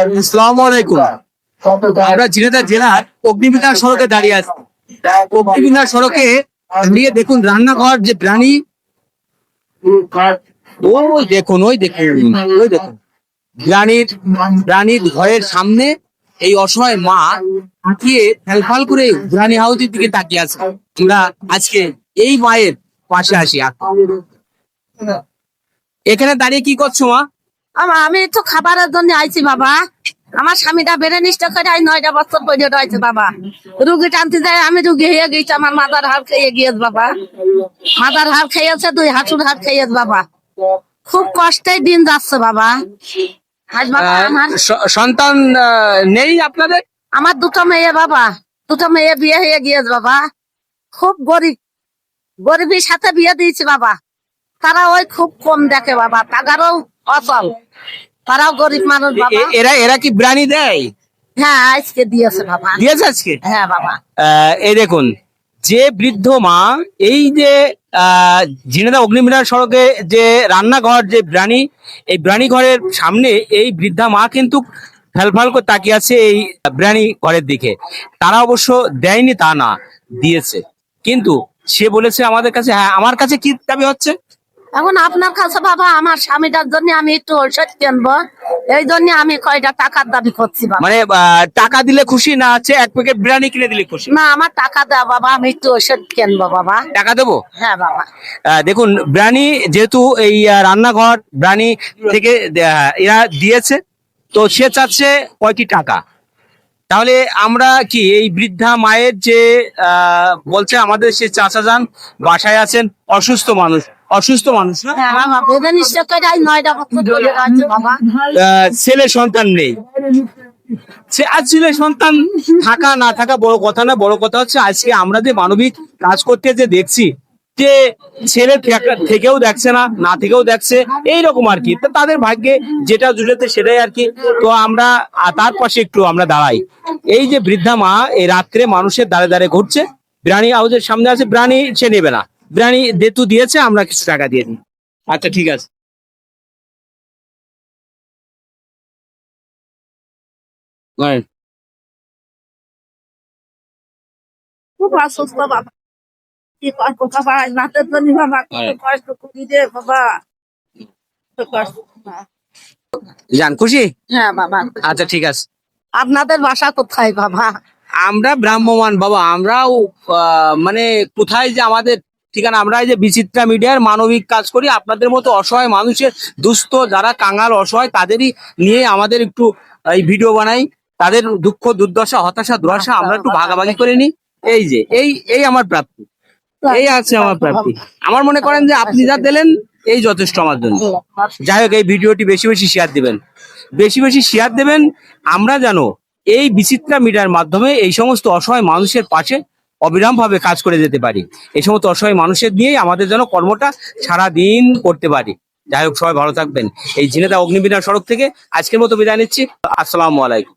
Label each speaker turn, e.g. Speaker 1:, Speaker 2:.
Speaker 1: আসসালামু আলাইকুম। আমরা ঝিনাইদহ জেলার অগ্নিমিনার সড়কে দাঁড়িয়ে আছি। অগ্নিমিনার সড়কে দাঁড়িয়ে দেখুন রান্নাঘর যে প্রাণী, ওই দেখুন প্রাণীর ঘরের সামনে এই অসহায় মা তাকিয়ে ফ্যালফাল করে প্রাণী হাউসের দিকে তাকিয়ে আছে। আমরা আজকে এই মায়ের পাশে আসি। এখানে দাঁড়িয়ে কি করছো মা?
Speaker 2: আমি তো খাবারের জন্য আইছি বাবা। আমার স্বামীটা বেড়ে নিষ্ঠা করে 9টা বছর পর্যন্ত হয়েছে বাবা। রুগী টানতে যায়, আমি রুগী হয়ে গেছি। আমার মাদার হাড় খেয়ে গিয়েছে বাবা, মাদার হাড় খেয়েছে, 2 হাঁটুর হাড় খেয়েছে বাবা। খুব কষ্টে দিন যাচ্ছে বাবা। আজ বাবা আমার
Speaker 1: সন্তান নেই আপনাদের?
Speaker 2: আমার 2টো মেয়ে বাবা, 2টো মেয়ে বিয়ে হয়ে গিয়েছে বাবা। খুব গরিবের সাথে বিয়ে দিয়েছি বাবা। তারা ওই খুব কম দেখে বাবা, টাকারও অচল, তারাও গরিব মানুষ বাবা।
Speaker 1: এরা কি প্রাণী দেয়?
Speaker 2: হ্যাঁ আজকে দিয়েছে বাবা।
Speaker 1: দিয়েছে আজকে?
Speaker 2: হ্যাঁ বাবা।
Speaker 1: এই দেখুন, যে বৃদ্ধ মা এই যে ঝিনাইদহ অগ্নিমিনার সড়কে যে রান্নাঘর যে প্রাণী, এই প্রাণী ঘরের সামনে এই বৃদ্ধা মা কিন্তু ফ্যালফাল করে তাকিয়ে আছে এই প্রাণী ঘরের দিকে। তারা অবশ্য দেয়নি তা না, দিয়েছে। কিন্তু সে বলেছে আমাদের কাছে, হ্যাঁ আমার কাছে কি দাবি হচ্ছে
Speaker 2: এখন আপনার কাছে বাবা, আমার স্বামীটার জন্য আমি একটু ঔষধ কিনবো, এই জন্য আমি কয়টা টাকার দাবি করছি বাবা।
Speaker 1: মানে টাকা দিলে খুশি না আছে 1 প্যাকেট বিরিয়ানি কিনে দিলে খুশি?
Speaker 2: না, আমার টাকা দেওয়া বাবা, আমি একটু ঔষধ কিনবো বাবা।
Speaker 1: টাকা দেবো?
Speaker 2: হ্যাঁ বাবা।
Speaker 1: দেখুন ব্রানি যেহেতু এই রান্নাঘর ব্রানি থেকে এরা দিয়েছে, তো সে চাচ্ছে কয়টি টাকা। তাহলে আমরা কি এই বৃদ্ধা মায়ের যে বলছে আমাদের সে চাচা যান বাসায় আছেন, অসুস্থ মানুষ না?
Speaker 2: হ্যাঁ বাবা, বেঁধে নিশ্চয় করে 9টা বছর ধরে আছে বাবা।
Speaker 1: ছেলে সন্তান নেই। ছেলে সন্তান থাকা না থাকা বড় কথা না, বড় কথা হচ্ছে আজকে আমরা যে মানবিক কাজ করতে যে দেখছি যে ছেলে থেকেও দেখছে না, না থেকেও দেখছে, এইরকম আর কি। তাদের ভাগ্যে যেটা জুড়েছে সেটাই আর কি। তো আমরা তার পাশে একটু আমরা দাঁড়াই। এই যে বৃদ্ধা মা এই রাত্রে মানুষের দাঁড়ে দাঁড়ে ঘুরছে, বিরিয়ানি হাউসের সামনে আছে, বিরিয়ানি সে নেবে না, বিরিয়ানি যেহেতু দিয়েছে আমরা কিছু টাকা দিয়ে দিই। আচ্ছা ঠিক আছে।
Speaker 2: খুব অসুস্থ বাবা, কি করবো বাবা, রাতের জন্য বাবা কত কষ্ট করি রে বাবা, কত কষ্ট।
Speaker 1: জান খুশি?
Speaker 2: হ্যাঁ বাবা।
Speaker 1: আচ্ছা ঠিক আছে।
Speaker 2: আপনাদের বাসা কোথায় বাবা?
Speaker 1: আমরা ব্রাহ্মমান বাবা, আমরাও মানে কোথায় যে আমাদের ঠিকানা, আমরা এই যে বিচিত্রা মিডিয়ার মানবিক কাজ করি। আপনাদের মতো অসহায় মানুষের, দুস্থ যারা কাঙাল অসহায়, তাদেরই নিয়ে আমাদের একটু এই ভিডিও বানাই। তাদের দুঃখ দুর্দশা হতাশা দুরাশা আমরা একটু ভাগাভাগি করে নিই। এই যে এই আমার প্রাপ্তি, এই আছে আমার প্রাপ্তি। আমার মনে করেন যে আপনি যা দিলেন এই যথেষ্ট আমার জন্য। যাই হোক, এই ভিডিওটি বেশি বেশি শেয়ার দিবেন, বেশি বেশি শেয়ার দেবেন। আমরা জানো এই বিচিত্রা মিডিয়ার মাধ্যমে এই সমস্ত অসহায় মানুষের পাশে অবিরাম ভাবে কাজ করে যেতে পারি। এই সমস্ত অসহায় মানুষের নিয়েই আমাদের যেন কর্মটা সারাদিন করতে পারি। যাই হোক, সবাই ভালো থাকবেন। এই ঝিনাইদহ অগ্নিমিনার সড়ক থেকে আজকের মতো বিদায় নিচ্ছি। আসসালামু আলাইকুম।